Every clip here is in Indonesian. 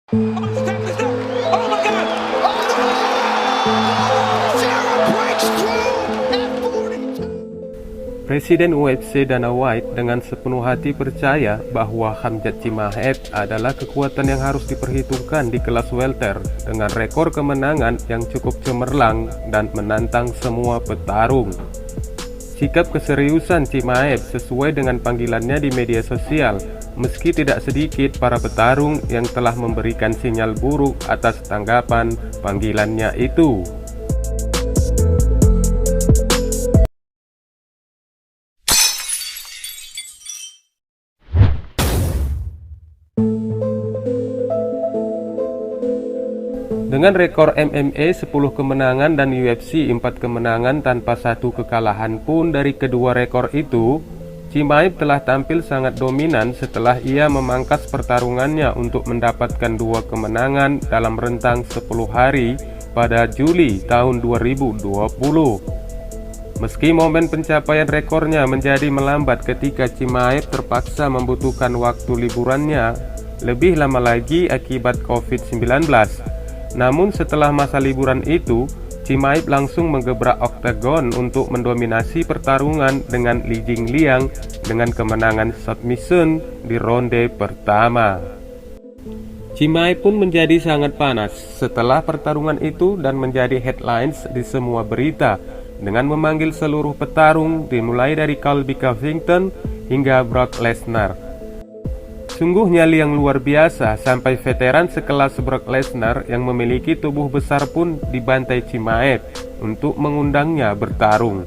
Oh, step this up. Oh my God. Sarah breaks through at 42. Presiden UFC Dana White dengan sepenuh hati percaya bahwa Khamzat Chimaev adalah kekuatan yang harus diperhitungkan di kelas welter dengan rekor kemenangan yang cukup cemerlang dan menantang semua petarung. Sikap keseriusan Chimaev sesuai dengan panggilannya di media sosial, meski tidak sedikit para petarung yang telah memberikan sinyal buruk atas tanggapan panggilannya itu. Dengan rekor MMA 10 kemenangan dan UFC 4 kemenangan tanpa satu kekalahan pun dari kedua rekor itu, Chimaev telah tampil sangat dominan setelah ia memangkas pertarungannya untuk mendapatkan 2 kemenangan dalam rentang 10 hari pada Juli tahun 2020. Meski momen pencapaian rekornya menjadi melambat ketika Chimaev terpaksa membutuhkan waktu liburannya lebih lama lagi akibat COVID-19. Namun setelah masa liburan itu, Chimaev langsung menggebrak oktagon untuk mendominasi pertarungan dengan Li Jingliang dengan kemenangan submission di ronde pertama. Chimaev pun menjadi sangat panas setelah pertarungan itu dan menjadi headlines di semua berita dengan memanggil seluruh petarung dimulai dari Colby Covington hingga Brock Lesnar. Sungguh nyali yang luar biasa sampai veteran sekelas Brock Lesnar yang memiliki tubuh besar pun dibantai Chimaev untuk mengundangnya bertarung.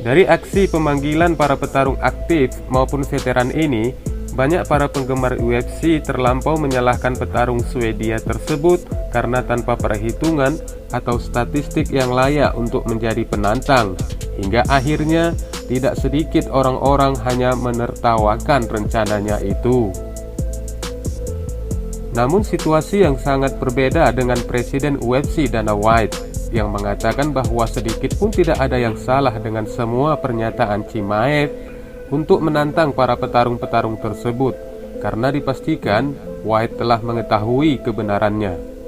Dari aksi pemanggilan para petarung aktif maupun veteran ini, banyak para penggemar UFC terlampau menyalahkan petarung Swedia tersebut karena tanpa perhitungan atau statistik yang layak untuk menjadi penantang, hingga akhirnya tidak sedikit orang-orang hanya menertawakan rencananya itu. Namun situasi yang sangat berbeda dengan Presiden UFC Dana White yang mengatakan bahwa sedikit pun tidak ada yang salah dengan semua pernyataan Chimaev untuk menantang para petarung-petarung tersebut, karena dipastikan White telah mengetahui kebenarannya.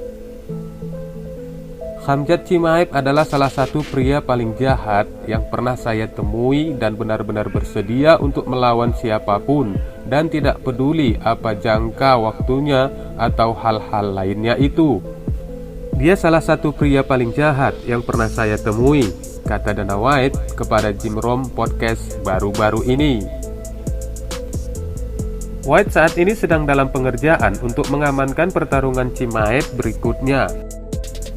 Khamzat Chimaev adalah salah satu pria paling jahat yang pernah saya temui dan benar-benar bersedia untuk melawan siapapun dan tidak peduli apa jangka waktunya atau hal-hal lainnya itu. Dia salah satu pria paling jahat yang pernah saya temui, kata Dana White kepada Jim Rome podcast baru-baru ini. White saat ini sedang dalam pengerjaan untuk mengamankan pertarungan Chimaev berikutnya.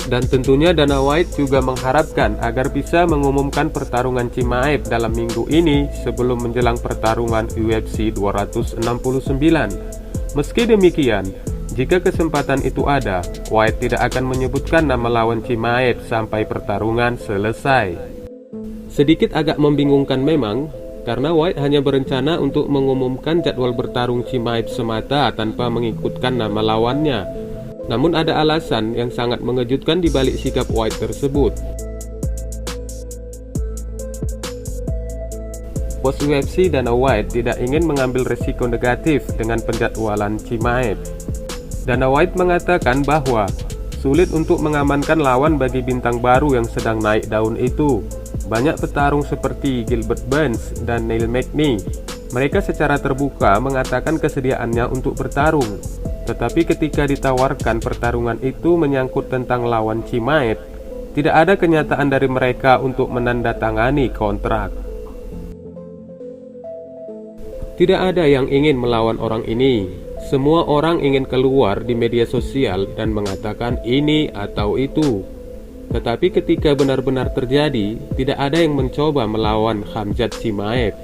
Dan tentunya Dana White juga mengharapkan agar bisa mengumumkan pertarungan Chimaev dalam minggu ini sebelum menjelang pertarungan UFC 269. Meski demikian, jika kesempatan itu ada, White tidak akan menyebutkan nama lawan Chimaev sampai pertarungan selesai. Sedikit agak membingungkan memang, karena White hanya berencana untuk mengumumkan jadwal bertarung Chimaev semata tanpa mengikutkan nama lawannya. Namun ada alasan yang sangat mengejutkan di balik sikap White tersebut. Bos UFC Dana White tidak ingin mengambil resiko negatif dengan penjadwalan Chimaev. Dana White mengatakan bahwa sulit untuk mengamankan lawan bagi bintang baru yang sedang naik daun itu. Banyak petarung seperti Gilbert Burns dan Neil Magny. Mereka secara terbuka mengatakan kesediaannya untuk bertarung. Tetapi ketika ditawarkan pertarungan itu menyangkut tentang lawan Chimaev, tidak ada kenyataan dari mereka untuk menandatangani kontrak. Tidak ada yang ingin melawan orang ini. Semua orang ingin keluar di media sosial dan mengatakan ini atau itu. Tetapi ketika benar-benar terjadi, tidak ada yang mencoba melawan Khamzat Chimaev.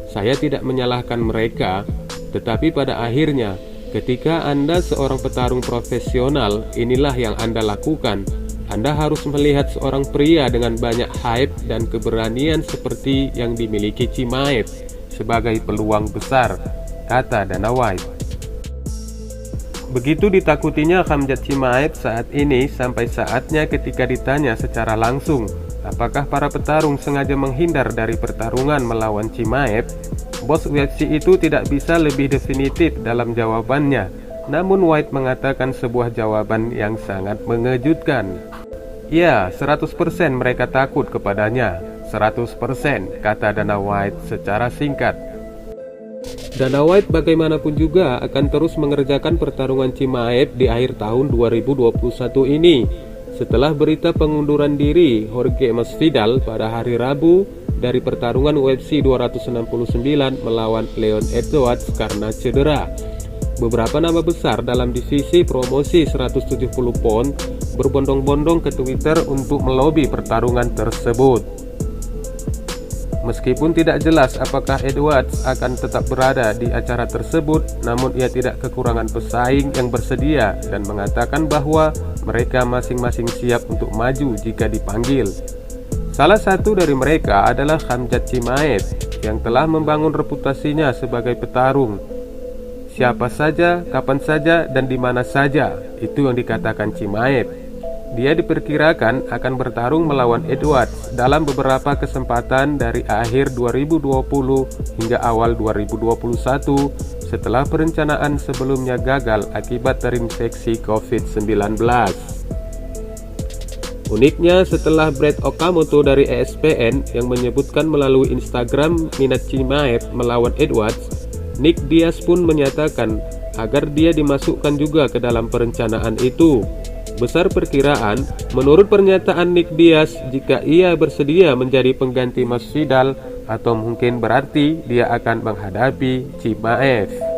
Saya tidak menyalahkan mereka, tetapi pada akhirnya ketika Anda seorang petarung profesional, inilah yang Anda lakukan. Anda harus melihat seorang pria dengan banyak hype dan keberanian seperti yang dimiliki Chimaev sebagai peluang besar, kata Dana White. Begitu ditakutinya Khamzat Chimaev saat ini sampai saatnya ketika ditanya secara langsung apakah para petarung sengaja menghindar dari pertarungan melawan Chimaev, bos UFC itu tidak bisa lebih definitif dalam jawabannya. Namun White mengatakan sebuah jawaban yang sangat mengejutkan. Ya, 100% mereka takut kepadanya. 100%, kata Dana White secara singkat. Dana White bagaimanapun juga akan terus mengerjakan pertarungan Chimaev di akhir tahun 2021 ini. Setelah berita pengunduran diri Jorge Masvidal pada hari Rabu dari pertarungan UFC 269 melawan Leon Edwards karena cedera. Beberapa nama besar dalam divisi promosi 170 pound berbondong-bondong ke Twitter untuk melobi pertarungan tersebut. Meskipun tidak jelas apakah Edwards akan tetap berada di acara tersebut, namun ia tidak kekurangan pesaing yang bersedia dan mengatakan bahwa mereka masing-masing siap untuk maju jika dipanggil. Salah satu dari mereka adalah Khamzat Chimaev yang telah membangun reputasinya sebagai petarung. Siapa saja, kapan saja, dan di mana saja, itu yang dikatakan Chimaev. Dia diperkirakan akan bertarung melawan Edwards dalam beberapa kesempatan dari akhir 2020 hingga awal 2021 setelah perencanaan sebelumnya gagal akibat terinfeksi COVID-19. Uniknya, setelah Brett Okamoto dari ESPN yang menyebutkan melalui Instagram minat Chimaev melawan Edwards, Nick Diaz pun menyatakan agar dia dimasukkan juga ke dalam perencanaan itu. Besar perkiraan, menurut pernyataan Nick Diaz, jika ia bersedia menjadi pengganti Masvidal, atau mungkin berarti dia akan menghadapi Chimaev.